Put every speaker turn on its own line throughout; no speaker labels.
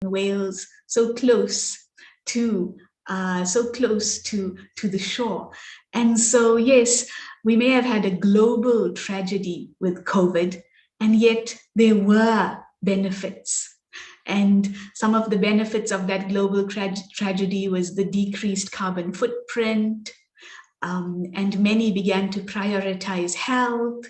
Wales, so close to the shore. And so, yes, we may have had a global tragedy with COVID, and yet there were benefits. And some of the benefits of that global tragedy was the decreased carbon footprint, and many began to prioritize health.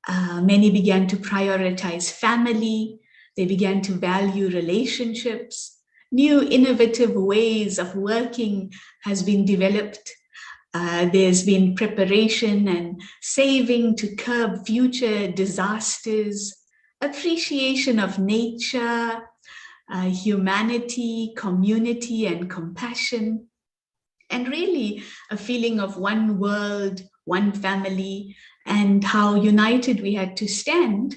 Many began to prioritize family. They began to value relationships. New innovative ways of working has been developed. There's been preparation and saving to curb future disasters, appreciation of nature, humanity, community, and compassion, and really a feeling of one world, one family, and how united we had to stand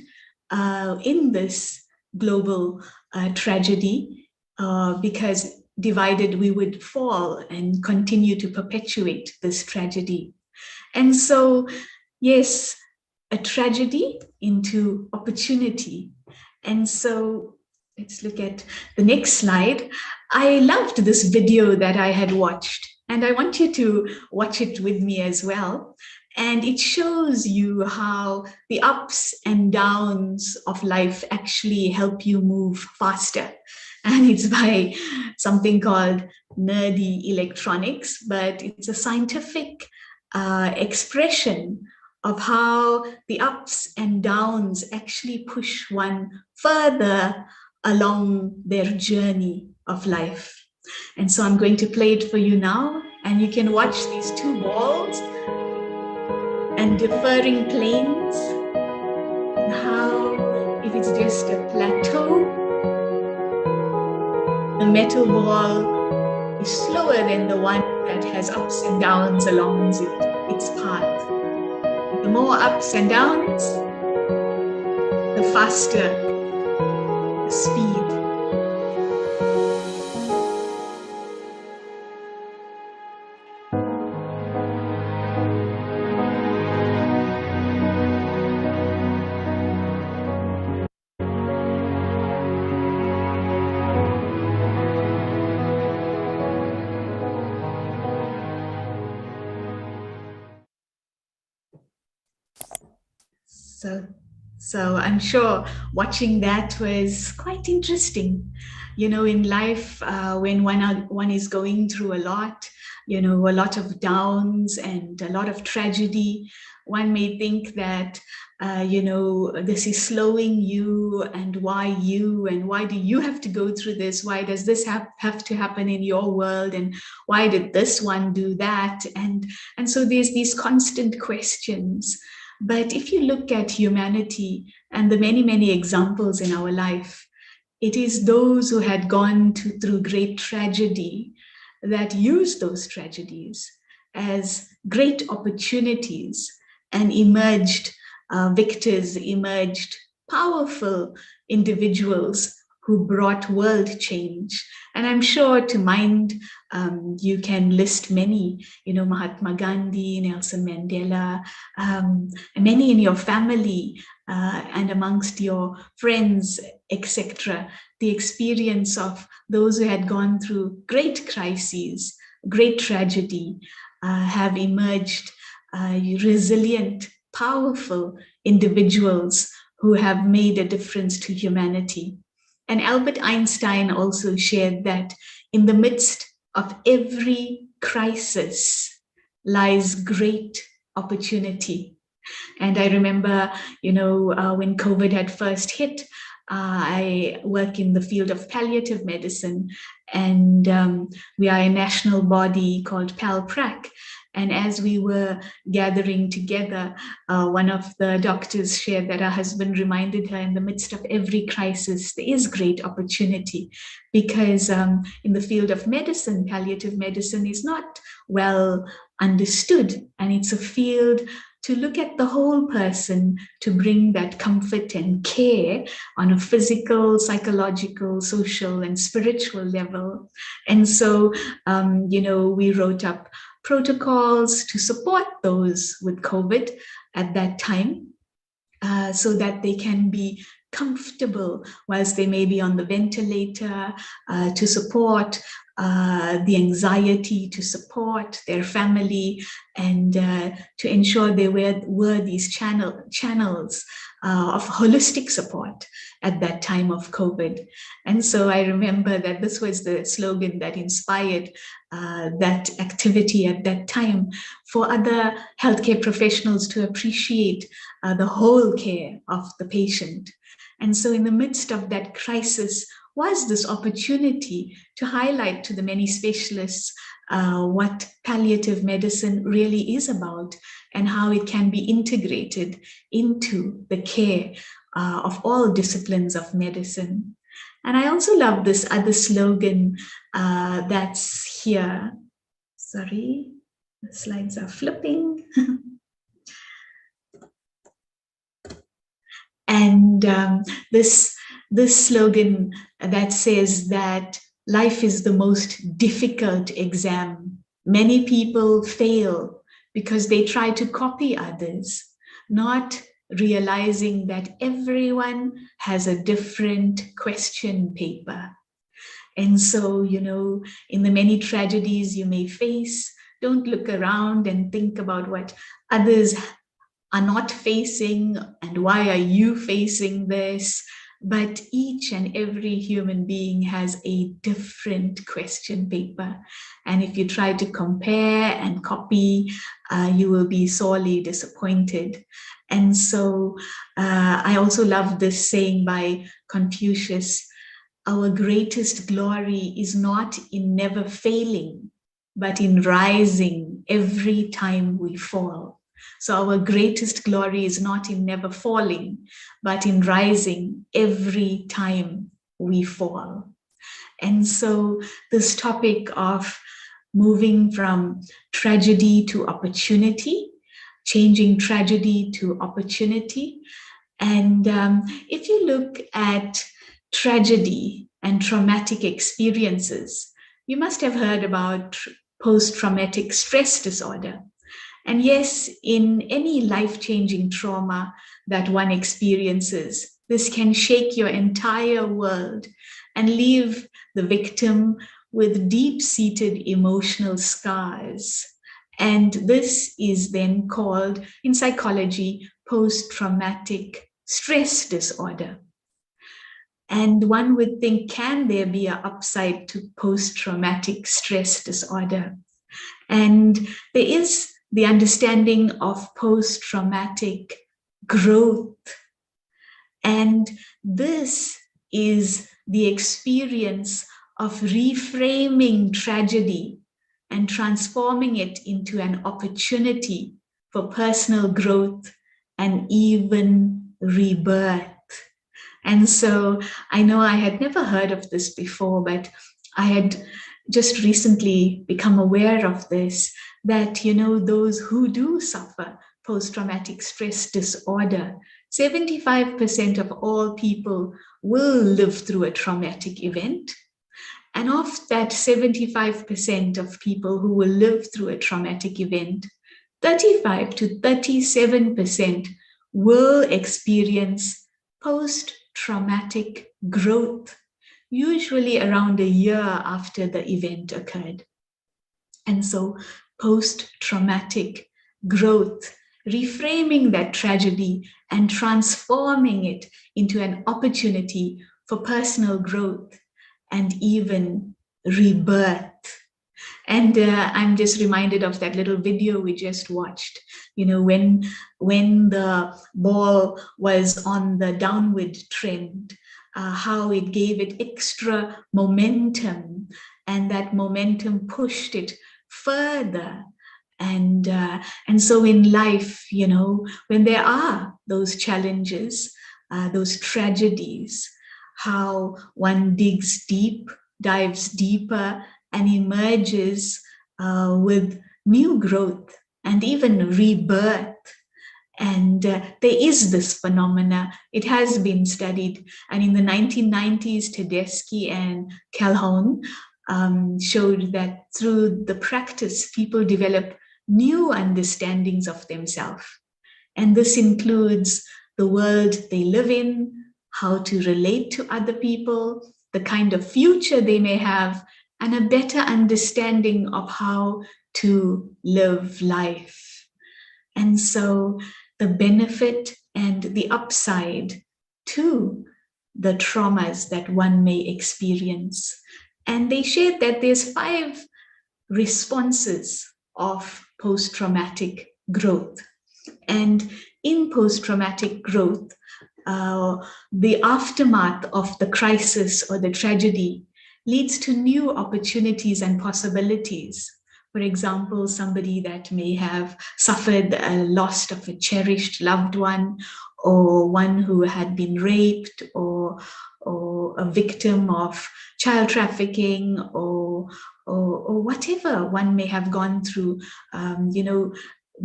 in this global tragedy, because divided we would fall and continue to perpetuate this tragedy. And so, yes, a tragedy into opportunity. And so let's look at the next slide. I loved this video that I had watched, and I want you to watch it with me as well. And it shows you how the ups and downs of life actually help you move faster. And it's by something called Nerdy Electronics, but it's a scientific expression of how the ups and downs actually push one further along their journey of life. And so I'm going to play it for you now, and you can watch these two balls and differing planes, and how if it's just a plateau, the metal ball is slower than the one that has ups and downs along its path. But the more ups and downs, the faster the speed. So I'm sure watching that was quite interesting. You know, in life, when one is going through a lot of downs and a lot of tragedy, one may think that, this is slowing you, and why do you have to go through this? Why does this have to happen in your world? And why did this one do that? And so there's these constant questions. But if you look at humanity and the many, many examples in our life, it is those who had gone through great tragedy that use those tragedies as great opportunities and emerged victors, emerged powerful individuals who brought world change. And I'm sure to mind, you can list many, Mahatma Gandhi, Nelson Mandela, many in your family and amongst your friends, etc. The experience of those who had gone through great crises, great tragedy, have emerged resilient, powerful individuals who have made a difference to humanity. And Albert Einstein also shared that in the midst of every crisis lies great opportunity. And I remember, when COVID had first hit, I work in the field of palliative medicine, and we are a national body called PALPRAC. And as we were gathering together, one of the doctors shared that her husband reminded her in the midst of every crisis, there is great opportunity, because in the field of medicine, palliative medicine is not well understood. And it's a field to look at the whole person, to bring that comfort and care on a physical, psychological, social, and spiritual level. And so, we wrote up protocols to support those with COVID at that time, so that they can be comfortable whilst they may be on the ventilator, to support the anxiety, to support their family, and to ensure they were these channels of holistic support at that time of COVID. And so I remember that this was the slogan that inspired that activity at that time, for other healthcare professionals to appreciate the whole care of the patient. And so in the midst of that crisis was this opportunity to highlight to the many specialists what palliative medicine really is about and how it can be integrated into the care of all disciplines of medicine. And I also love this other slogan that's here. Sorry, the slides are flipping. And this slogan that says that life is the most difficult exam. Many people fail because they try to copy others, not realizing that everyone has a different question paper. And so, in the many tragedies you may face, don't look around and think about what others are not facing and why are you facing this. But each and every human being has a different question paper. And if you try to compare and copy, you will be sorely disappointed. And so I also love this saying by Confucius: our greatest glory is not in never failing, but in rising every time we fall. So our greatest glory is not in never falling, but in rising every time we fall. And so this topic of moving from tragedy to opportunity, changing tragedy to opportunity. And if you look at tragedy and traumatic experiences, you must have heard about post-traumatic stress disorder. And yes, in any life-changing trauma that one experiences, this can shake your entire world and leave the victim with deep-seated emotional scars. And this is then called, in psychology, post-traumatic stress disorder. And one would think, can there be an upside to post-traumatic stress disorder? And there is the understanding of post-traumatic growth. And this is the experience of reframing tragedy and transforming it into an opportunity for personal growth and even rebirth. And so I know I had never heard of this before, but I had just recently become aware of this, that, those who do suffer post-traumatic stress disorder, 75% of all people will live through a traumatic event. And of that 75% of people who will live through a traumatic event, 35 to 37% will experience post-traumatic growth, usually around a year after the event occurred. And so post-traumatic growth, reframing that tragedy and transforming it into an opportunity for personal growth and even rebirth. And I'm just reminded of that little video we just watched, when the ball was on the downward trend, how it gave it extra momentum, and that momentum pushed it further. And so in life, when there are those challenges, those tragedies, how one digs deep, dives deeper, and emerges with new growth and even rebirth. And there is this phenomena. It has been studied. And in the 1990s, Tedeschi and Calhoun showed that through the practice, people develop new understandings of themselves. And this includes the world they live in, how to relate to other people, the kind of future they may have, and a better understanding of how to live life. And so the benefit and the upside to the traumas that one may experience. And they shared that there's 5 responses of post-traumatic growth. And in post-traumatic growth, the aftermath of the crisis or the tragedy leads to new opportunities and possibilities. For example, somebody that may have suffered a loss of a cherished loved one, or one who had been raped, or a victim of child trafficking, or whatever one may have gone through,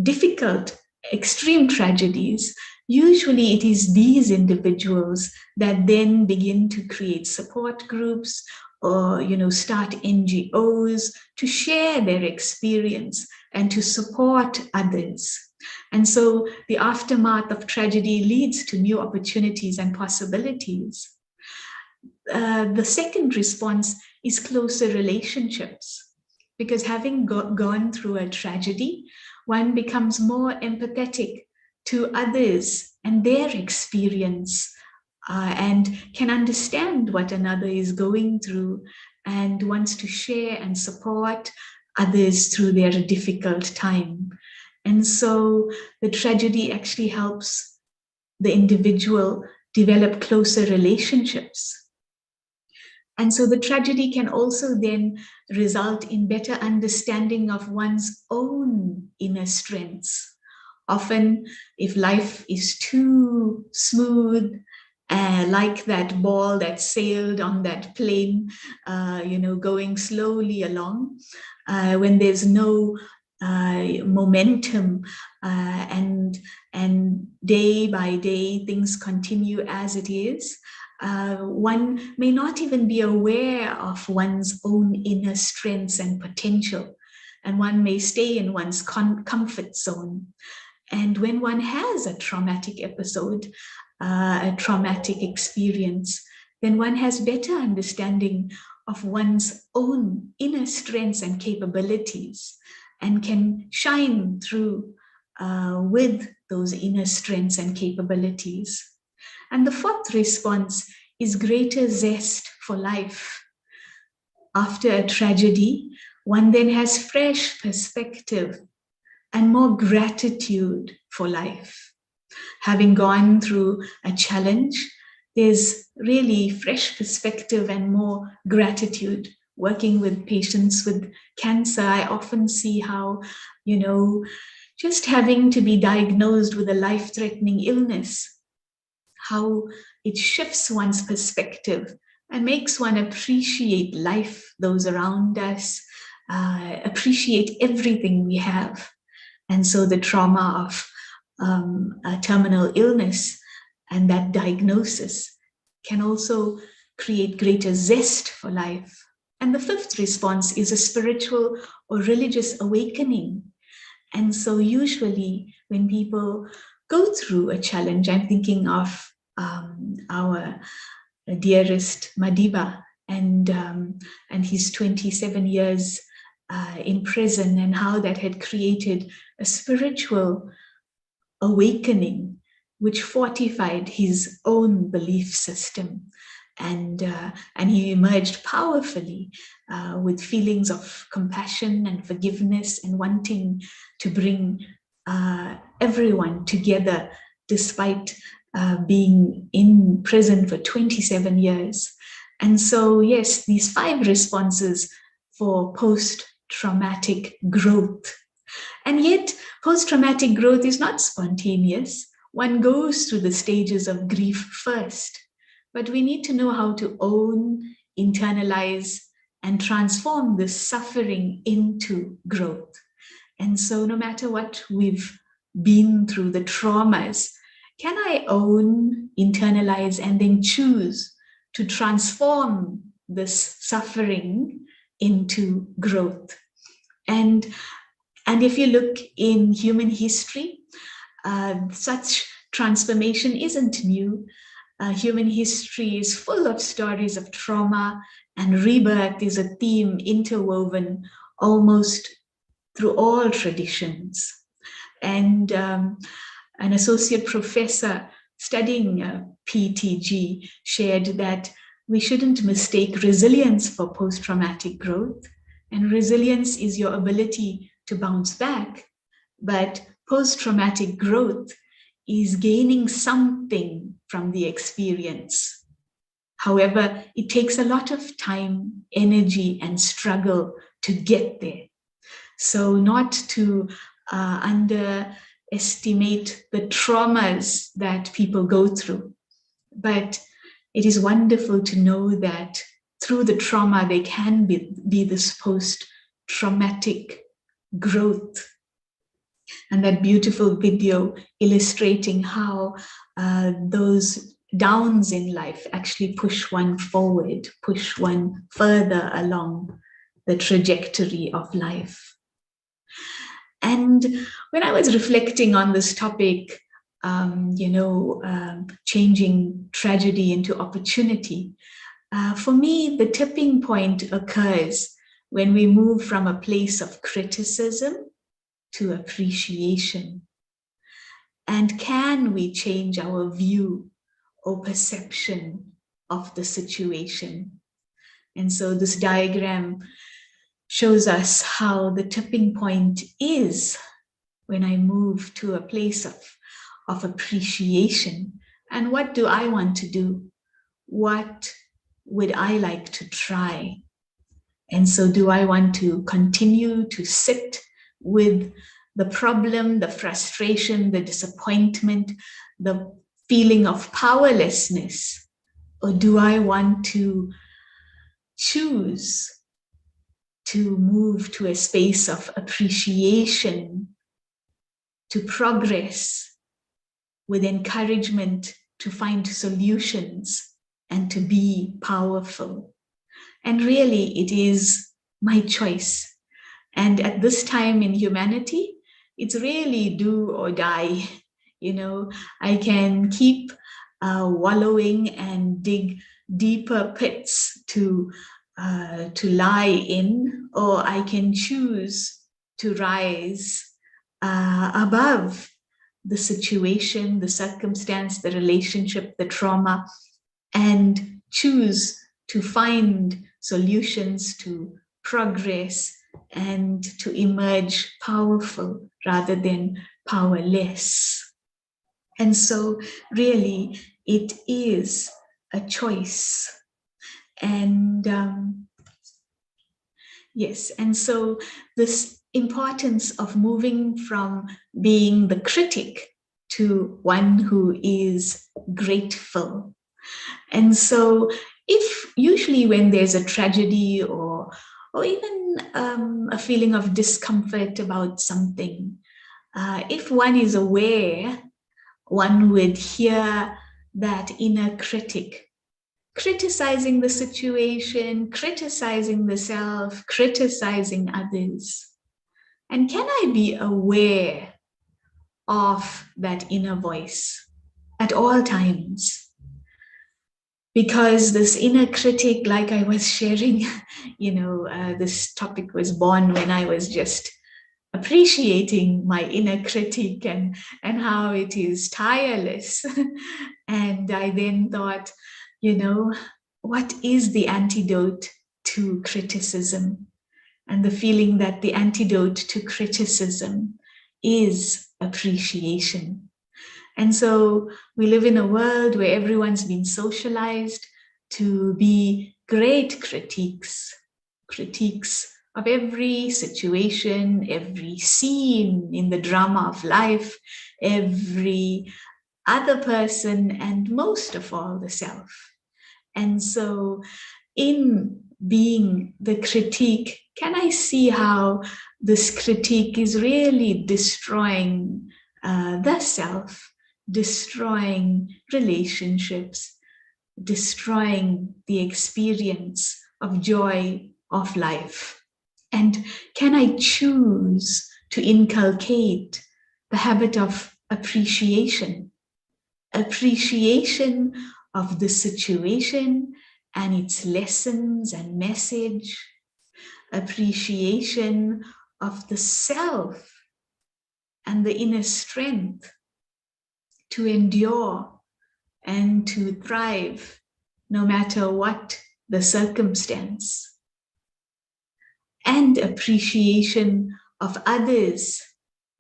difficult, extreme tragedies. Usually it is these individuals that then begin to create support groups, or start NGOs to share their experience and to support others. And so the aftermath of tragedy leads to new opportunities and possibilities. The second response is closer relationships, because having gone through a tragedy, one becomes more empathetic to others and their experience, and can understand what another is going through, and wants to share and support others through their difficult time. And so the tragedy actually helps the individual develop closer relationships. And so the tragedy can also then result in better understanding of one's own inner strengths. Often, if life is too smooth, like that ball that sailed on that plane, going slowly along, when there's no momentum, and day by day things continue as it is, one may not even be aware of one's own inner strengths and potential, and one may stay in one's comfort zone. And when one has a traumatic episode, a traumatic experience, then one has better understanding of one's own inner strengths and capabilities, and can shine through with those inner strengths and capabilities. And the fourth response is greater zest for life. After a tragedy, one then has fresh perspective and more gratitude for life. Having gone through a challenge, there's really fresh perspective and more gratitude. Working with patients with cancer, I often see how, just having to be diagnosed with a life-threatening illness, how it shifts one's perspective and makes one appreciate life, those around us, appreciate everything we have. And so the trauma of a terminal illness and that diagnosis can also create greater zest for life. And the fifth response is a spiritual or religious awakening. And so usually when people go through a challenge, I'm thinking of our dearest Madiba and his 27 years in prison, and how that had created a spiritual awakening which fortified his own belief system. And he emerged powerfully with feelings of compassion and forgiveness, and wanting to bring everyone together despite being in prison for 27 years. And so, yes, these 5 responses for post-traumatic growth. And yet, post-traumatic growth is not spontaneous. One goes through the stages of grief first. But we need to know how to own, internalize, and transform this suffering into growth. And so no matter what we've been through, the traumas, can I own, internalize, and then choose to transform this suffering into growth? And if you look in human history, such transformation isn't new. Human history is full of stories of trauma, and rebirth is a theme interwoven almost through all traditions. And an associate professor studying PTG shared that we shouldn't mistake resilience for post-traumatic growth. And resilience is your ability to bounce back. But post-traumatic growth is gaining something from the experience. However, it takes a lot of time, energy, and struggle to get there. So not to underestimate the traumas that people go through, but it is wonderful to know that through the trauma, there can be this post-traumatic growth. And that beautiful video illustrating how those downs in life actually push one forward, push one further along the trajectory of life. And when I was reflecting on this topic, changing tragedy into opportunity, for me, the tipping point occurs when we move from a place of criticism to appreciation. And can we change our view or perception of the situation? And so this diagram shows us how the tipping point is when I move to a place of appreciation. And what do I want to do? What would I like to try? And so do I want to continue to sit with the problem, the frustration, the disappointment, the feeling of powerlessness? Or do I want to choose to move to a space of appreciation, to progress with encouragement to find solutions and to be powerful? And really, it is my choice. And at this time in humanity, it's really do or die. I can keep wallowing and dig deeper pits to lie in, or I can choose to rise above the situation, the circumstance, the relationship, the trauma, and choose to find solutions, to progress, and to emerge powerful rather than powerless. And so really it is a choice. And yes, and so this importance of moving from being the critic to one who is grateful. And so if usually when there's a tragedy or even a feeling of discomfort about something, if one is aware, one would hear that inner critic criticizing the situation, criticizing the self, criticizing others. And can I be aware of that inner voice at all times? Because this inner critic, like I was sharing, this topic was born when I was just appreciating my inner critic and how it is tireless. And I then thought, what is the antidote to criticism? And the feeling that the antidote to criticism is appreciation. And so we live in a world where everyone's been socialized to be great critiques of every situation, every scene in the drama of life, every other person, and most of all, the self. And so in being the critique, can I see how this critique is really destroying the self, destroying relationships, destroying the experience of joy of life? And can I choose to inculcate the habit of appreciation of the situation and its lessons and message, appreciation of the self and the inner strength to endure and to thrive no matter what the circumstance, and appreciation of others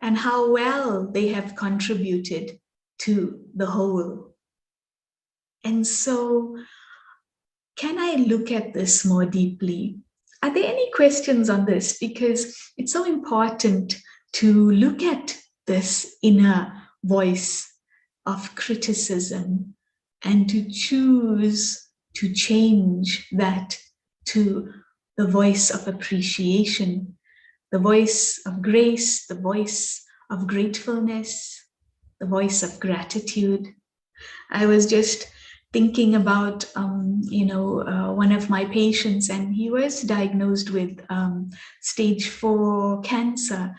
and how well they have contributed to the whole. And so, can I look at this more deeply? Are there any questions on this? Because it's so important to look at this inner voice of criticism and to choose to change that to the voice of appreciation, the voice of grace, the voice of gratefulness, the voice of gratitude. I was just thinking about, one of my patients, and he was diagnosed with stage 4 cancer,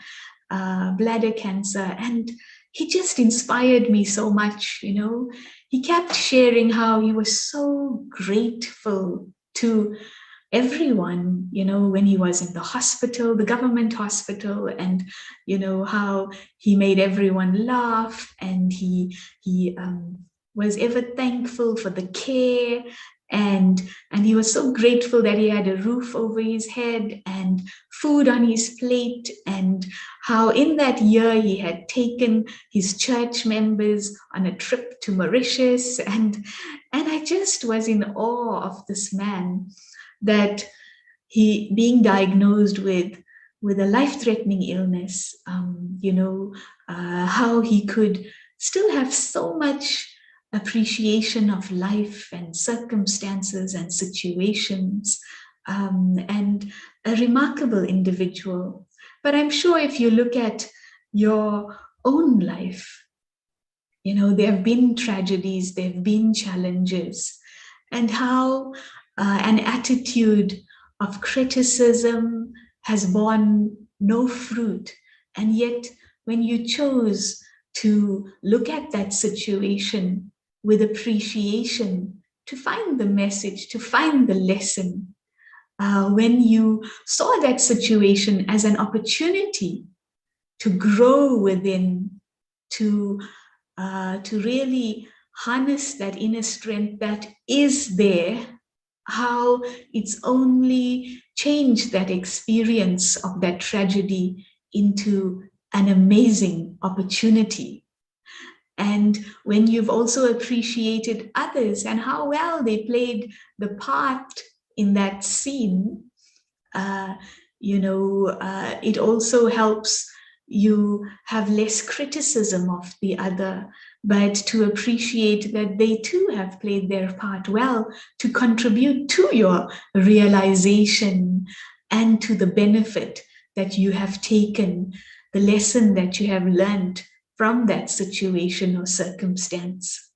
bladder cancer, and he just inspired me so much. He kept sharing how he was so grateful to everyone, when he was in the hospital, the government hospital, and how he made everyone laugh, and he was ever thankful for the care, and he was so grateful that he had a roof over his head and food on his plate, and how in that year he had taken his church members on a trip to Mauritius, and I just was in awe of this man, that he being diagnosed with a life-threatening illness, how he could still have so much appreciation of life and circumstances and situations, and a remarkable individual. But I'm sure if you look at your own life, there have been tragedies, there have been challenges, and how an attitude of criticism has borne no fruit. And yet, when you chose to look at that situation with appreciation, to find the message, to find the lesson, when you saw that situation as an opportunity to grow within, to really harness that inner strength that is there, how it's only changed that experience of that tragedy into an amazing opportunity. And when you've also appreciated others and how well they played the part in that scene, it also helps you have less criticism of the other, but to appreciate that they too have played their part well to contribute to your realization and to the benefit that you have taken, the lesson that you have learned from that situation or circumstance.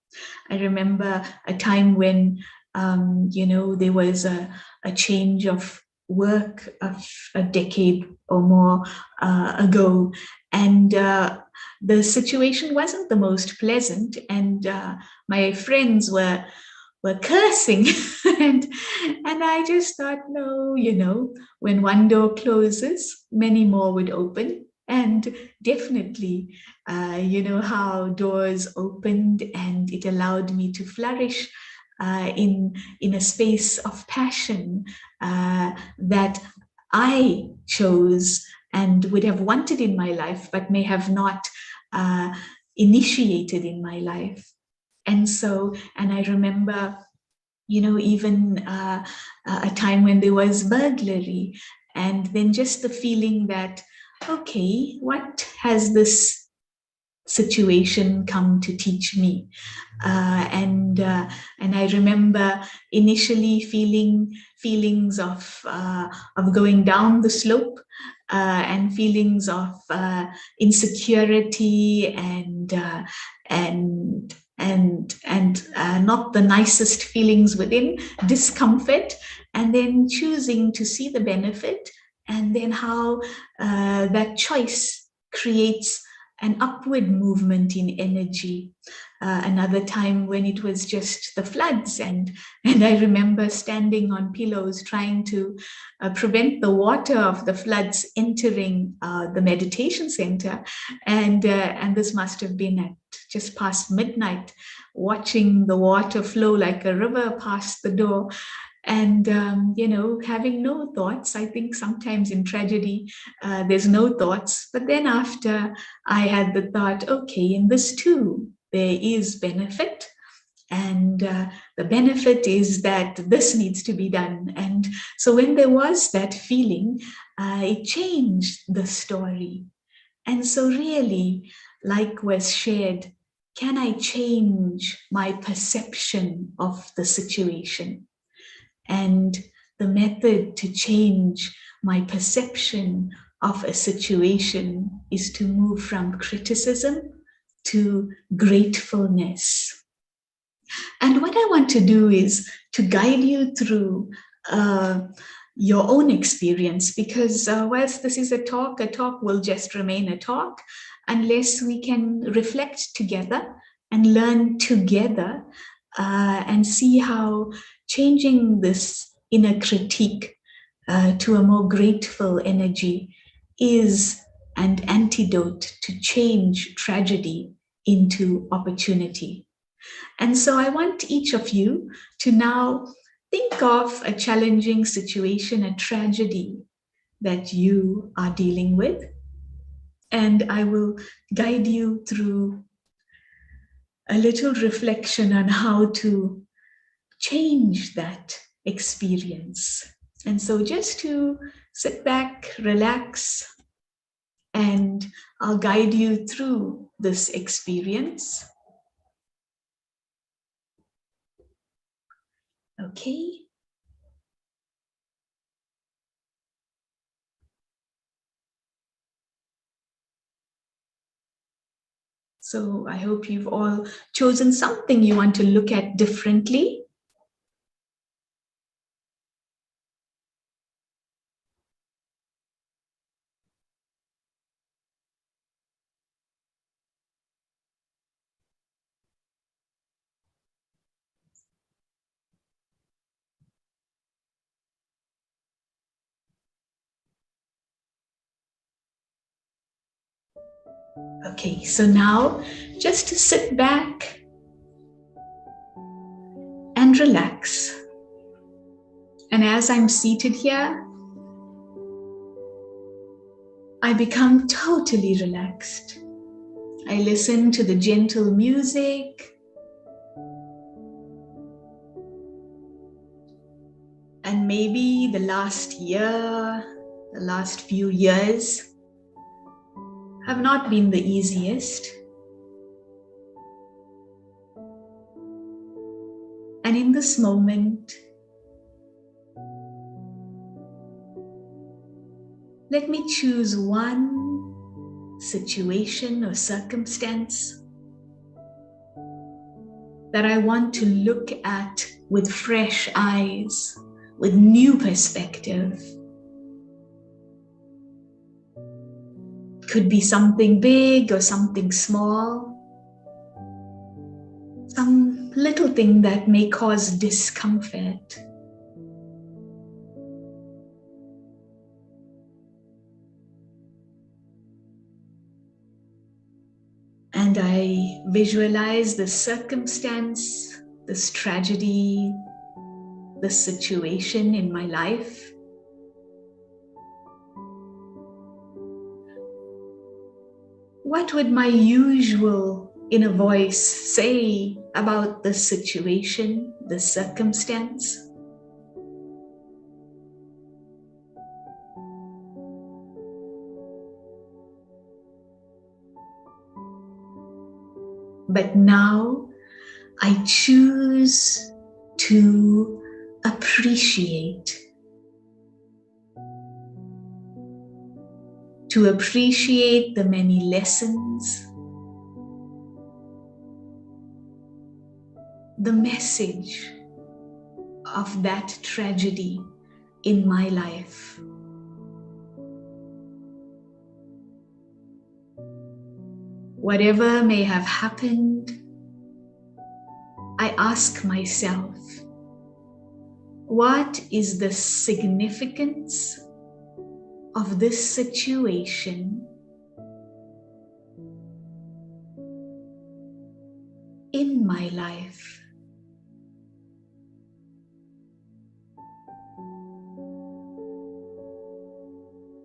I remember a time when, there was a change of work of a decade or more ago, and the situation wasn't the most pleasant, and my friends were cursing and I just thought, no, when one door closes, many more would open. And definitely, how doors opened, and it allowed me to flourish in a space of passion that I chose and would have wanted in my life, but may have not initiated in my life. And I remember, even a time when there was burglary, and then just the feeling that, okay, what has this situation come to teach me? And I remember initially feelings of going down the slope, and feelings of insecurity and not the nicest feelings within, discomfort, and then choosing to see the benefit, and then how that choice creates an upward movement in energy. Another time when it was just the floods, and I remember standing on pillows trying to prevent the water of the floods entering the meditation center, and this must have been at just past midnight, watching the water flow like a river past the door. And having no thoughts. I think sometimes in tragedy there's no thoughts, but then after I had the thought, okay, in this too there is benefit, and the benefit is that this needs to be done. And so when there was that feeling, it changed the story. And so really, like was shared, can I change my perception of the situation? And the method to change my perception of a situation is to move from criticism to gratefulness. And what I want to do is to guide you through your own experience, because whilst this is a talk will just remain a talk unless we can reflect together and learn together and see how changing this inner critique to a more grateful energy is an antidote to change tragedy into opportunity. And so I want each of you to now think of a challenging situation, a tragedy that you are dealing with. And I will guide you through a little reflection on how to change that experience. And so just to sit back, relax, and I'll guide you through this experience. Okay. So I hope you've all chosen something you want to look at differently. Okay, so now just to sit back and relax. And as I'm seated here, I become totally relaxed. I listen to the gentle music. And maybe the last year, the last few years have not been the easiest. And in this moment, let me choose one situation or circumstance that I want to look at with fresh eyes, with new perspective. Could be something big or something small, some little thing that may cause discomfort. And I visualize the circumstance, this tragedy, this situation in my life. What would my usual inner voice say about the situation, the circumstance? But now I choose to appreciate. To appreciate the many lessons, the message of that tragedy in my life. whatever may have happened, I ask myself, what is the significance of this situation in my life?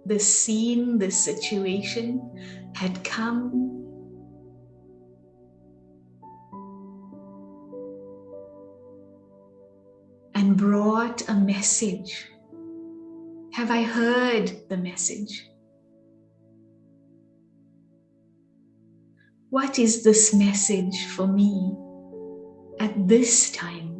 The scene, the situation had come and brought a message. Have I heard the message? What is this message for me at this time?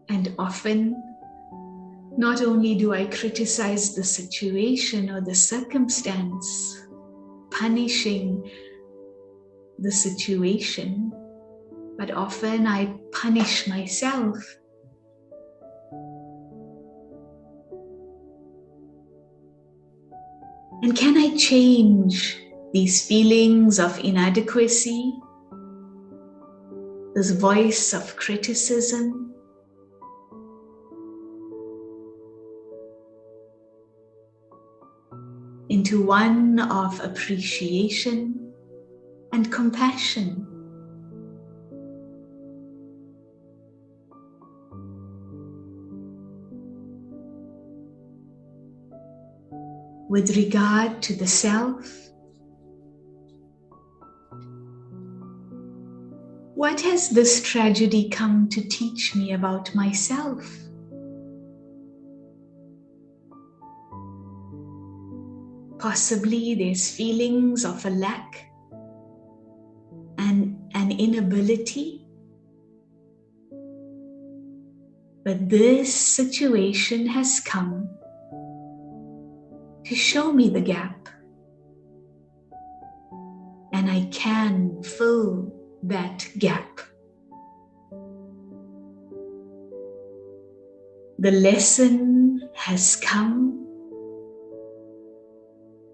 And often, not only do I criticize the situation or the circumstance, punishing the situation, but often I punish myself. And can I change these feelings of inadequacy, this voice of criticism, into one of appreciation and compassion? With regard to the self, what has this tragedy come to teach me about myself? Possibly there's feelings of a lack and an inability. But this situation has come to show me the gap. And I can fill that gap. The lesson has come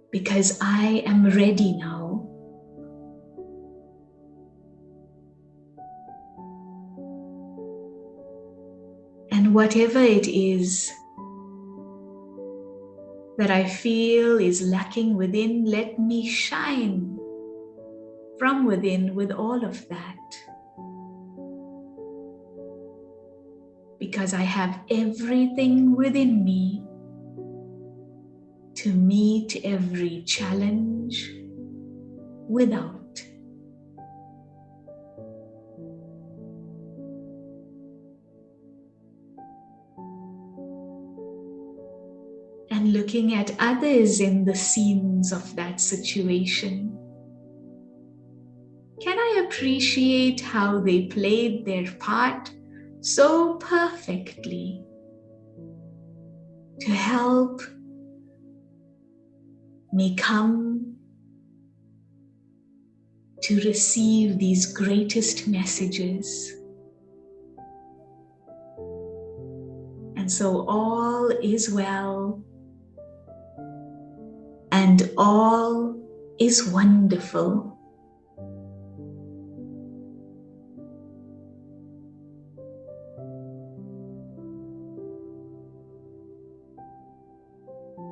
because I am ready now. And whatever it is that I feel is lacking within, let me shine from within with all of that. Because I have everything within me to meet every challenge without. And looking at others in the scenes of that situation, can I appreciate how they played their part so perfectly to help me come to receive these greatest messages? And so all is well, and all is wonderful.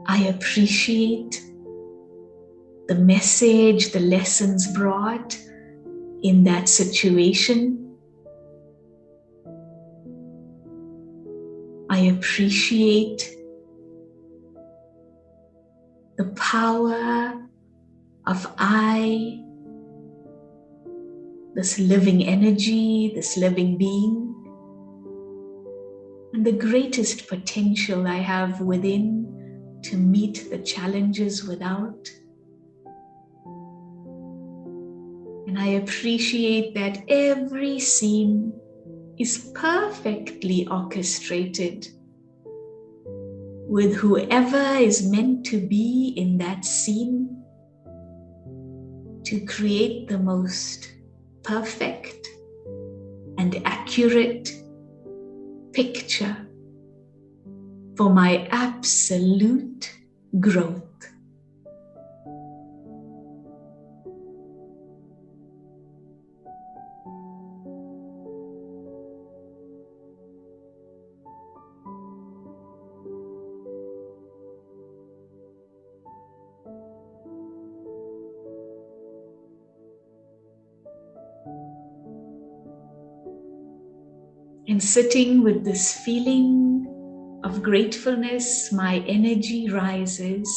I appreciate the message, the lessons brought in that situation. I appreciate the power of I, this living energy, this living being, and the greatest potential I have within to meet the challenges without. And I appreciate that every scene is perfectly orchestrated with whoever is meant to be in that scene to create the most perfect and accurate picture for my absolute growth. And sitting with this feeling of gratefulness, my energy rises.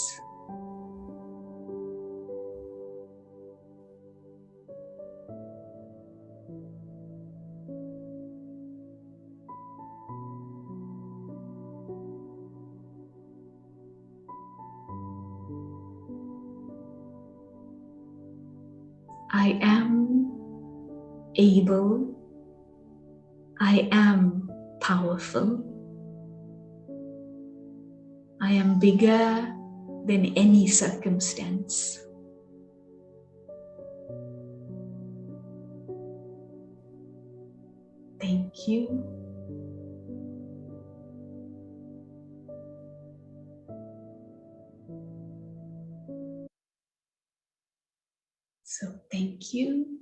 I am able. I am powerful. I am bigger than any circumstance. Thank you. So thank you.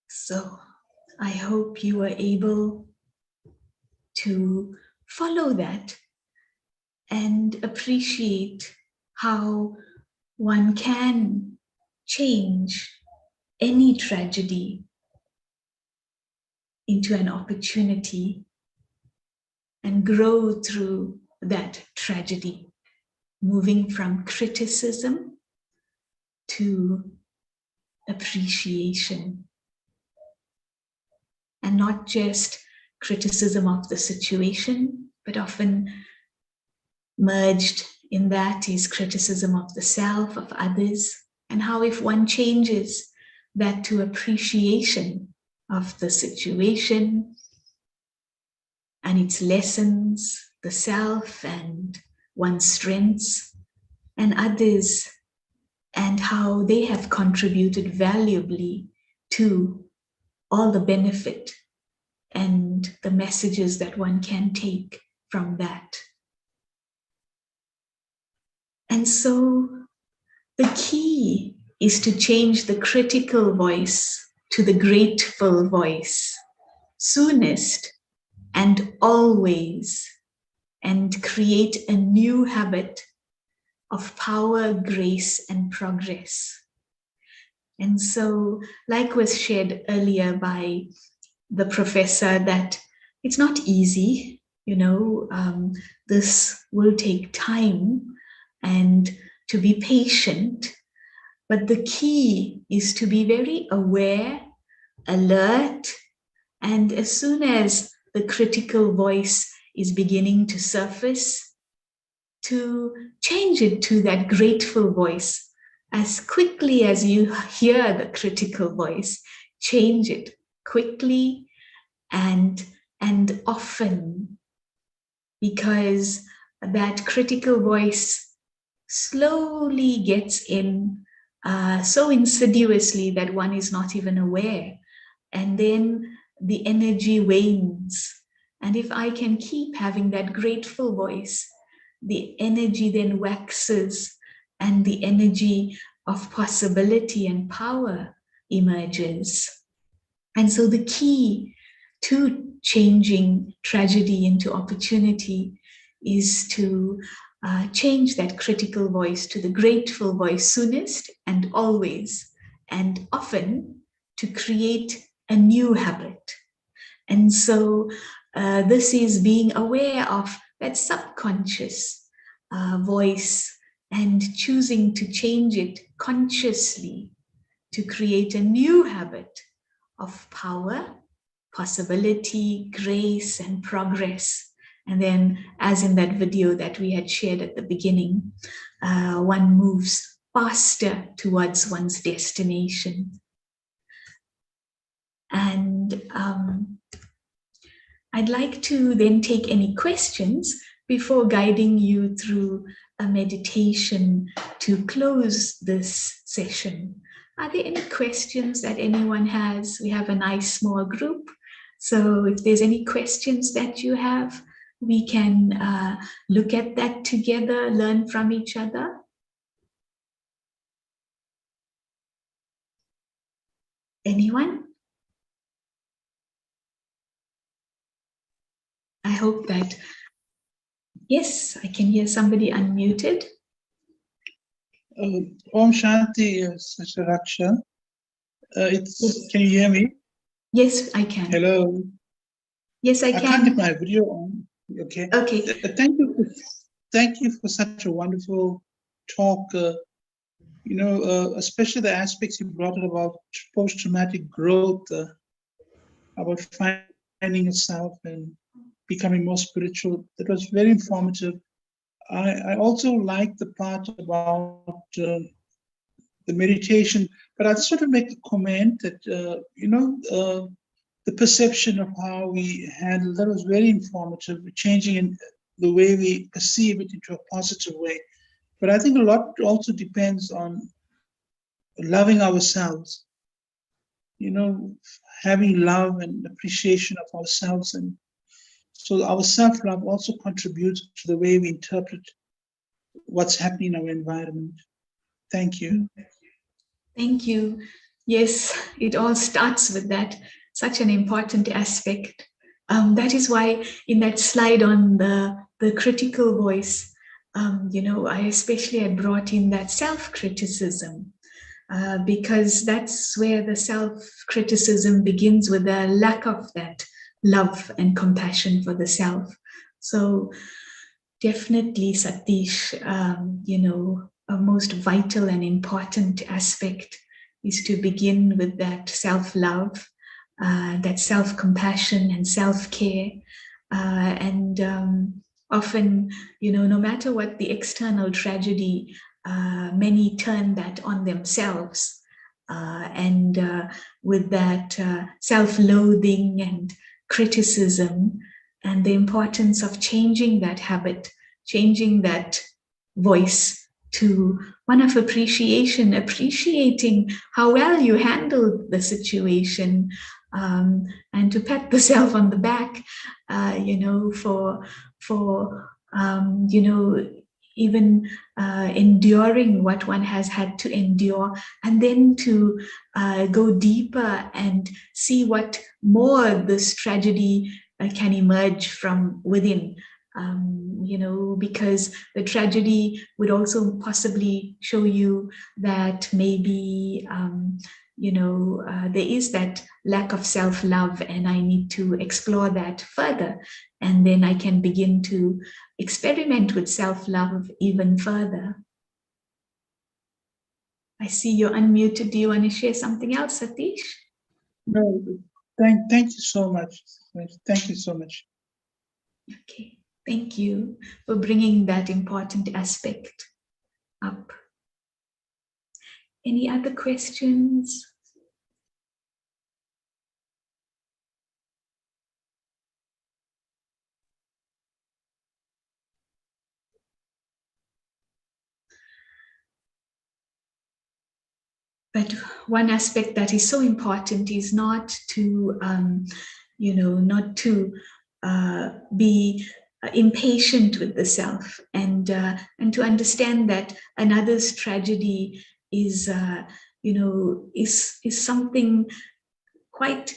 So I hope you were able to follow that and appreciate how one can change any tragedy into an opportunity and grow through that tragedy, moving from criticism to appreciation. And not just criticism of the situation, but often merged in that is criticism of the self, of others, and how if one changes that to appreciation of the situation and its lessons, the self and one's strengths, and others, and how they have contributed valuably to all the benefit and the messages that one can take from that. And so the key is to change the critical voice to the grateful voice, soonest and always, and create a new habit of power, grace, and progress. And so, like was shared earlier by the professor, that it's not easy, this will take time and to be patient. But the key is to be very aware, alert, and as soon as the critical voice is beginning to surface, to change it to that grateful voice. As quickly as you hear the critical voice, change it quickly and often, because that critical voice slowly gets in so insidiously that one is not even aware. And then the energy wanes. And if I can keep having that grateful voice, the energy then waxes and the energy of possibility and power emerges. And so the key to changing tragedy into opportunity is to change that critical voice to the grateful voice soonest and always and often, to create a new habit. And so this is being aware of that subconscious voice and choosing to change it consciously to create a new habit of power, possibility, grace, and progress. And then, as in that video that we had shared at the beginning, one moves faster towards one's destination. And I'd like to then take any questions before guiding you through a meditation to close this session. Are there any questions that anyone has? We have a nice small group. So if there's any questions that you have, we can look at that together, learn from each other. Anyone? I hope that, yes, I can hear somebody unmuted.
Om Shanti, Raksha.
Yes.
Can you hear me?
Yes, I can.
Hello.
Yes, I
I
can.
can't get my video on. Okay.
Okay.
Thank you for such a wonderful talk. Especially the aspects you brought about post-traumatic growth, about finding yourself and becoming more spiritual. That was very informative. I also like the part about the meditation, but I just want to make a comment that, the perception of how we handle that was very informative, changing in the way we perceive it into a positive way. But I think a lot also depends on loving ourselves, having love and appreciation of ourselves. And so our self-love also contributes to the way we interpret what's happening in our environment. Thank you.
Thank you. Yes, it all starts with that, such an important aspect. That is why in that slide on the critical voice, I especially had brought in that self-criticism, because that's where the self-criticism begins, with a lack of that love and compassion for the self. So definitely, Satish, a most vital and important aspect is to begin with that self-love, that self-compassion and self-care. And often, no matter what the external tragedy, many turn that on themselves. And with that self-loathing and criticism, and the importance of changing that habit, changing that voice to one of appreciation, appreciating how well you handled the situation, and to pat the self on the back, for even enduring what one has had to endure, and then to go deeper and see what more this tragedy can emerge from within. Because the tragedy would also possibly show you that maybe, there is that lack of self-love, and I need to explore that further. And then I can begin to experiment with self-love even further. I see you're unmuted. Do you want to share something else, Satish?
No, thank you so much. Thank you so much.
Okay. Thank you for bringing that important aspect up. Any other questions? But one aspect that is so important is not to, be impatient with the self, and to understand that another's tragedy is something quite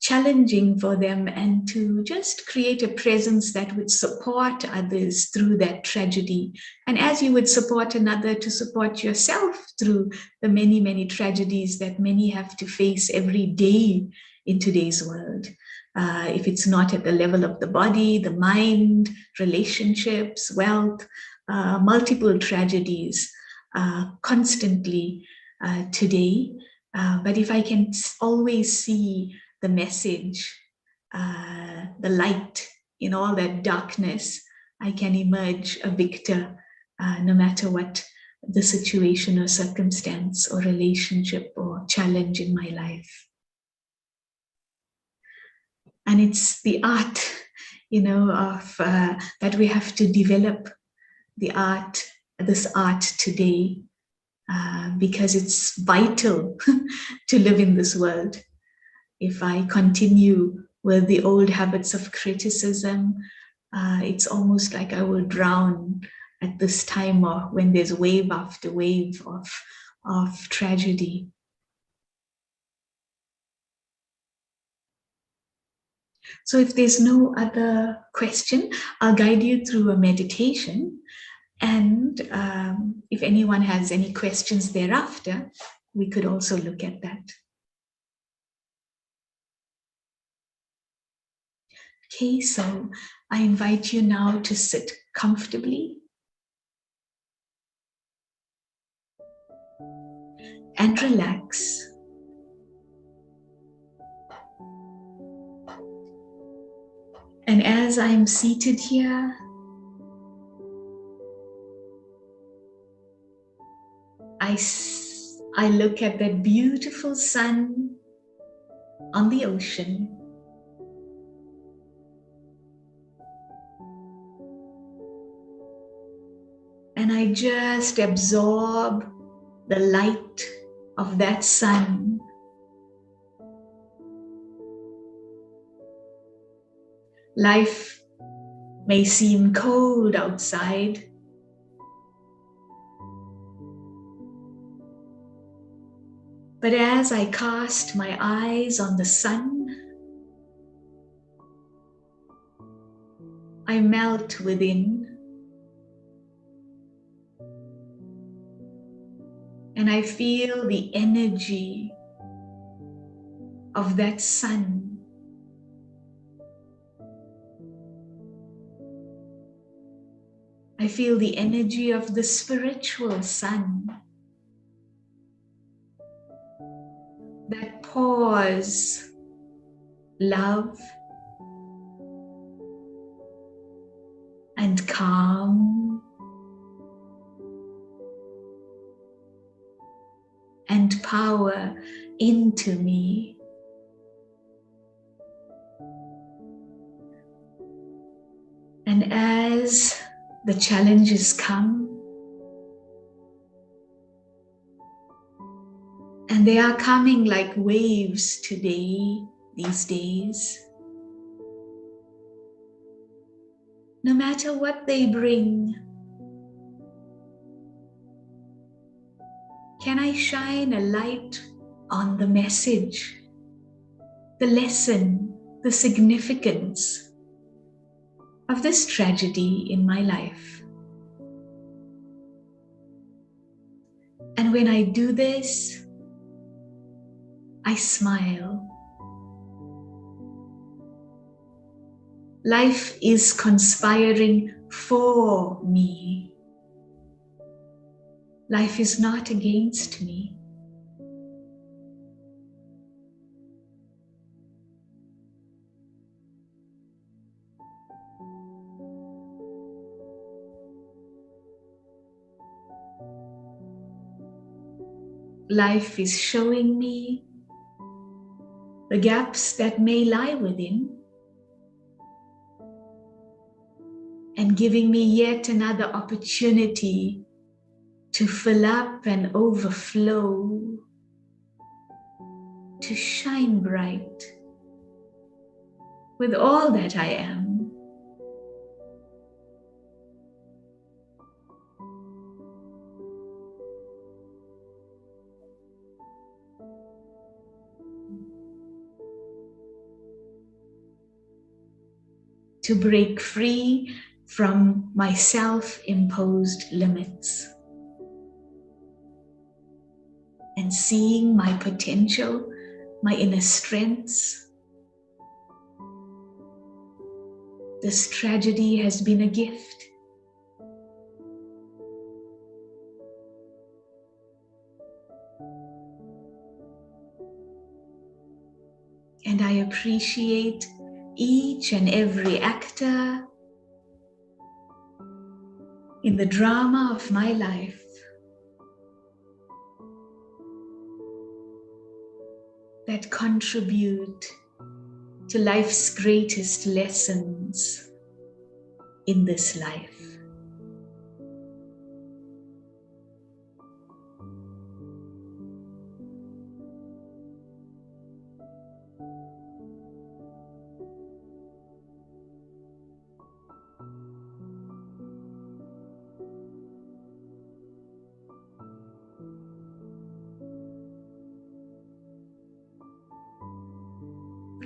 challenging for them, and to just create a presence that would support others through that tragedy. And as you would support another, to support yourself through the many, many tragedies that many have to face every day in today's world. If it's not at the level of the body, the mind, relationships, wealth, multiple tragedies constantly today. But if I can always see the message, the light in all that darkness, I can emerge a victor, no matter what the situation or circumstance or relationship or challenge in my life. And it's the art, of that we have to develop this art today, because it's vital to live in this world. If I continue with the old habits of criticism, it's almost like I will drown at this time, or when there's wave after wave of tragedy. So if there's no other question, I'll guide you through a meditation. And if anyone has any questions thereafter, we could also look at that. Okay, so I invite you now to sit comfortably and relax. And as I'm seated here, I look at that beautiful sun on the ocean. And I just absorb the light of that sun. Life may seem cold outside, but as I cast my eyes on the sun, I melt within, and I feel the energy of that sun. I feel the energy of the spiritual sun that pours love and calm and power into me. And as the challenges come, and they are coming like waves today, these days, no matter what they bring, can I shine a light on the message, the lesson, the significance of this tragedy in my life? And when I do this, I smile. Life is conspiring for me. Life is not against me. Life is showing me the gaps that may lie within, and giving me yet another opportunity to fill up and overflow, to shine bright with all that I am. To break free from my self-imposed limits and seeing my potential, my inner strengths. This tragedy has been a gift. And I appreciate each and every actor in the drama of my life. that contribute to life's greatest lessons in this life.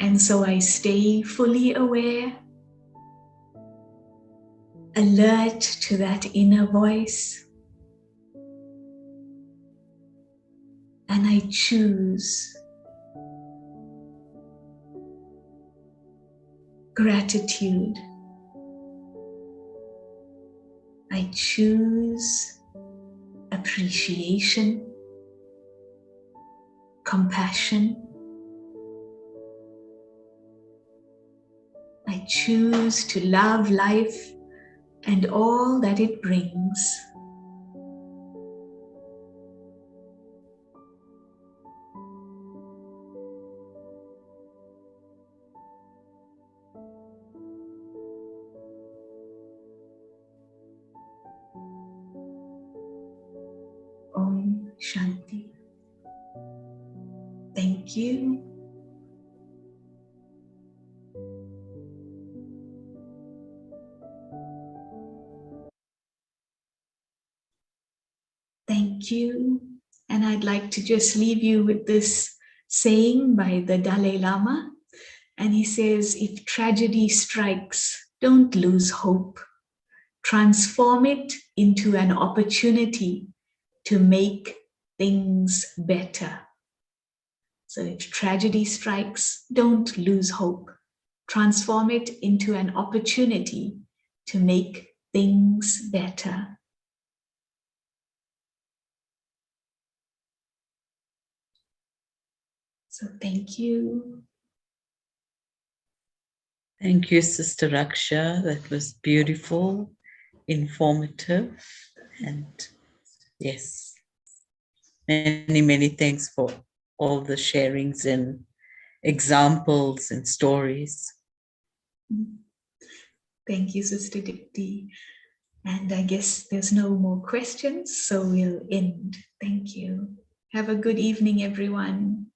And so I stay fully aware, alert to that inner voice, and I choose gratitude. I choose appreciation, compassion. I choose to love life and all that it brings. Om Shanti. Thank you. Thank you. And I'd like to just leave you with this saying by the Dalai Lama. And he says, if tragedy strikes, don't lose hope. Transform it into an opportunity to make things better. So if tragedy strikes, don't lose hope. Transform it into an opportunity to make things better. So thank you.
Thank you, Sister Raksha. That was beautiful, informative, and yes, many, many thanks for all the sharings and examples and stories.
Thank you, Sister Dipti. And I guess there's no more questions, so we'll end. Thank you. Have a good evening, everyone.